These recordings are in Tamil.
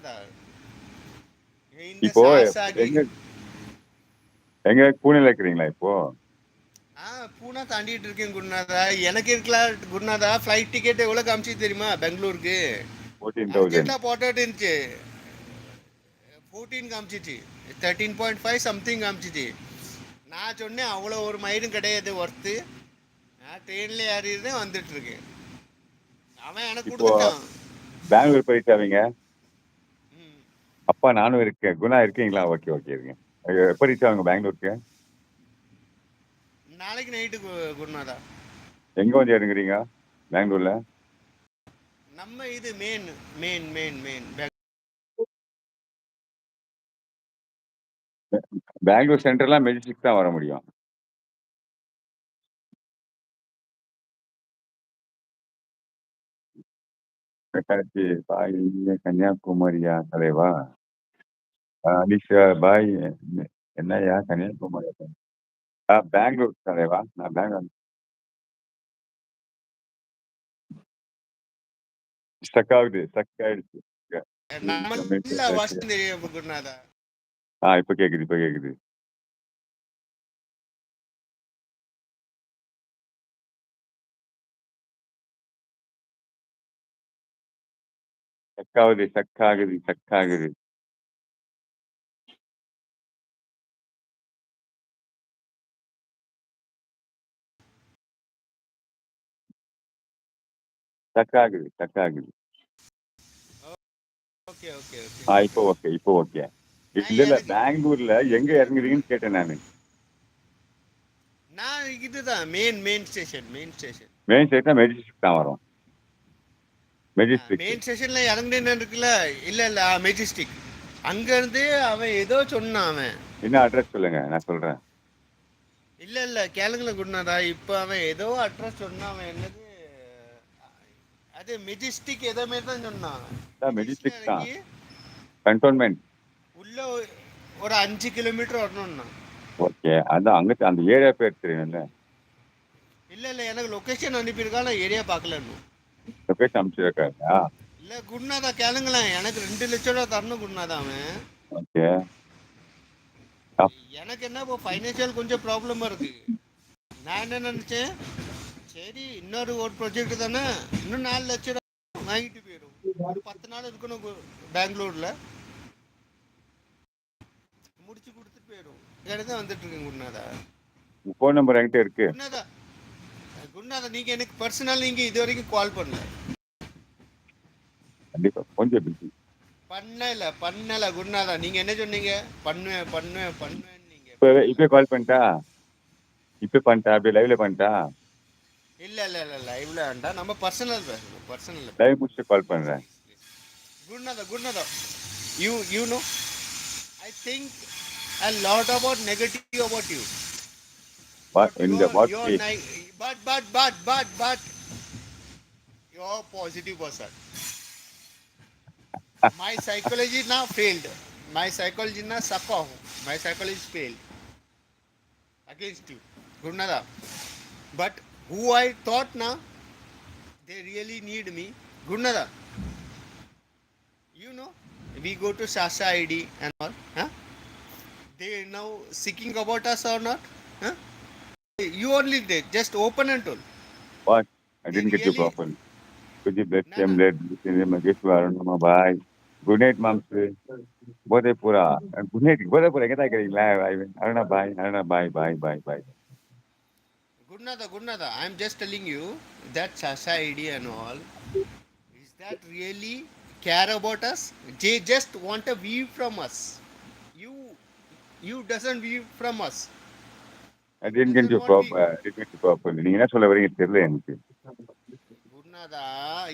குருநாதா, இந்த இப்போ சாசாகி எங்க எங்க பூனேல இருக்கிறீங்களா இப்போ? பூனா தாண்டிட்டு இருக்கேன் குருநாதா. எனக்கு இருக்கலாம் குருநாதா. ஃப்ளைட் டிக்கெட் எவ்வளோ காமிச்சு தெரியுமா பெங்களூருக்கு? 14,000. அர்ஜென்ட்டாக போட்டுட்டு இருந்துச்சு. 14 காமிச்சிச்சு. 13.5 சம்திங் காமிச்சிச்சு. நான் சொன்னேன் அவ்வளோ ஒரு மயிலும் கிடையாது ஒர்த்து. நான் ட்ரெயினில் ஏறிடுறேன் வந்துட்டு இருக்கேன். அவன் எனக்கு இப்போ கொடுத்துட்டான். பெங்களூர் போயிட்டு அவங்க அப்பா நானும் இருக்கேன். குணா இருக்கீங்களா? ஓகே ஓகே இருங்க. எப்போ ரீச் ஆகுங்க பெங்களூருக்கு? நாளைக்கு நைட்டு குருநாதா. எங்க வந்து இறங்குறீங்க பெங்களூர்ல? நம்ம இது main main main main Bangalore சென்ட்ரலாம் மெஜிஸ்டிக் தான் வர முடியும். கரெக்ட். பாய் கன்னியாகுமரியா தலைவா? அலிஷா பாய் என்னையா கன்னியாகுமரி? பெங்களூர் தலைவா. நான் பெங்களூர் ஸ்டக் ஆகுது, ஸ்டக் ஆயிடுச்சு. நம்ம வாசம் தெரியும் குருநாதா. இப்ப கேக்குது, இப்ப கேக்குது. ஸ்டக் ஆகுது, ஸ்டக் ஆகுது, ஸ்டக் ஆகுது. ஸ்டக் ஆகுது, ஸ்டக் ஆகுது. Okay okay okay. இப்போ ஓகே, இப்போ ஓகே. இல்ல பெங்களூர்ல எங்க இறங்குறீங்கன்னு கேட்டேன் நானு. நான் இதுதான் main main station main station. Main station majestic தான் வரும். மெஜிஸ்டிக் மெயின் ஸ்டேஷன்ல இறங்குனேன்னு இருக்குல்ல. இல்ல இல்ல மெஜிஸ்டிக். அங்கிருந்து அவன் ஏதோ சொன்னான் அவன். என்ன அட்ரஸ் சொல்லுங்க, நான் சொல்றேன். இல்ல இல்ல கேளுங்களேன் குருநாதா. இப்போ அவன் ஏதோ அட்ரஸ் சொன்னான். அவன் என்னது அது மெஜிஸ்டிக் ஏதோ மாதிரி தான் சொன்னான். மெஜிஸ்டிக் மெஜிஸ்டிக் தான் இறங்கி கண்டோன்மெண்ட். உள்ள ஒரு 5 கிலோமீட்டர் வரணும்னா. ஓகே, அதான் அங்க அந்த ஏரியா பேர் தெரியும்ல. இல்ல இல்ல எனக்கு லொகேஷன் அனுப்பியிருக்கா. நான் ஏரியா பார்க்கல இன்னும். லொகேஷன் அனுப்பிச்சிருக்கா? இல்ல குருநாதா கேளுங்களேன். எனக்கு 2 லட்சம் ரூபா தரணும் குருநாதா அவன். ஓகே. எனக்கு என்ன இப்போ ஃபைனான்சியல் கொஞ்சம் ப்ராப்ளமா இருக்கு. நான் என்ன நினைச்சேன், சரி இன்னொரு ஒரு ப்ராஜெக்ட் தானே, இன்னும் 4 லட்சம் ரூபா வாங்கிட்டு போயிடும். ஒரு 10 நாள் இருக்கணும் பெங்களூர்ல, முடிச்சு கொடுத்துட்டு போயிடும். தான் வந்துட்டு இருக்கேன் குருநாதா. ஃபோன் நம்பர் என்கிட்ட இருக்கு. குருநாதா குருநாதா நீங்க எனக்கு பர்சனல் நீங்க இது வரைக்கும் கால் பண்ணல. கண்டிப்பா கொஞ்சம் பிஸி. பண்ணல குருநாதா. நீங்க என்ன சொன்னீங்க? பண்ணுவேன் பண்ணுவேன் பண்ணுவேன். நீங்க இப்ப கால் பண்ணிட்டா? இப்ப பண்ணிட்டா? அப்படியே லைவ்ல பண்ணிட்டா? இல்ல இல்ல இல்ல லைவ்ல வேண்டாம். நம்ம பர்சனல் பேசணும். பர்சனல் லைவ் முடிச்சு கால் பண்றேன். குருநாதா you know I think a lot about negative about you. What in the what way? But you're positive person. My psychology now failed. My psychology now suffer. My psychology failed against you, Gurunada. But who I thought now they really need me, Gurunada. You know, we go to Sasha ID and all. Huh? They now seeking about us or not? Huh? You only did just open and told. What? I They didn't get you really properly. Could you bless no them, no. let Magesh Varunama, bye. Good night, Mom. Bodhepura. Good night. Bodhepura. Get I getting live. Aruna, bye. Aruna, bye, bye, bye, bye. Gurnada, I'm just telling you that Sasha ID and all, is that really care about us? They just want a view from us. You doesn't view from us. I You didn't get doesn't you want view. properly. நீங்க என்ன சொல்ல வரீங்க தெரியல எனக்கு. குருநாதா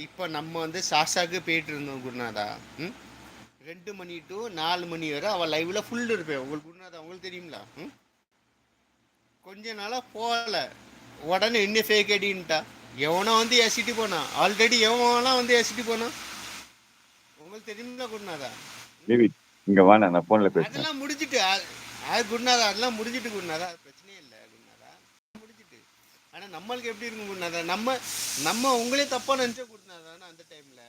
இப்போ நம்ம வந்து சாசாக்கு போயிட்டு இருந்தோம் குருநாதா. 2 மணி டு 4 மணி வரை அவள் லைவ்ல ஃபுல் இருப்பேன். உங்களுக்கு குருநாதா உங்களுக்கு தெரியுங்களா? கொஞ்ச நாளாக போகல. உடனே என்ன ஃபேக் ஐடின்ட்டா. எவனோ வந்து ஏசிட்டு போனான். ஆல்ரெடி எவனா வந்து ஏசிட்டு போனான். உங்களுக்கு தெரியுங்களா குருநாதா? இங்க வா, நான் போன்ல பேசுறேன். அதெல்லாம் முடிஞ்சிட்டு குருநாதா. அதெல்லாம் முடிஞ்சிட்டு குருநாதா. பிரச்சனையே இல்லை குருநாதா. முடிஞ்சிட்டு. ஆனால் நம்மளுக்கு எப்படி இருக்கும் குருநாதா? நம்ம உங்களே தப்பா நினைச்ச குருநாதா அந்த டைம்ல.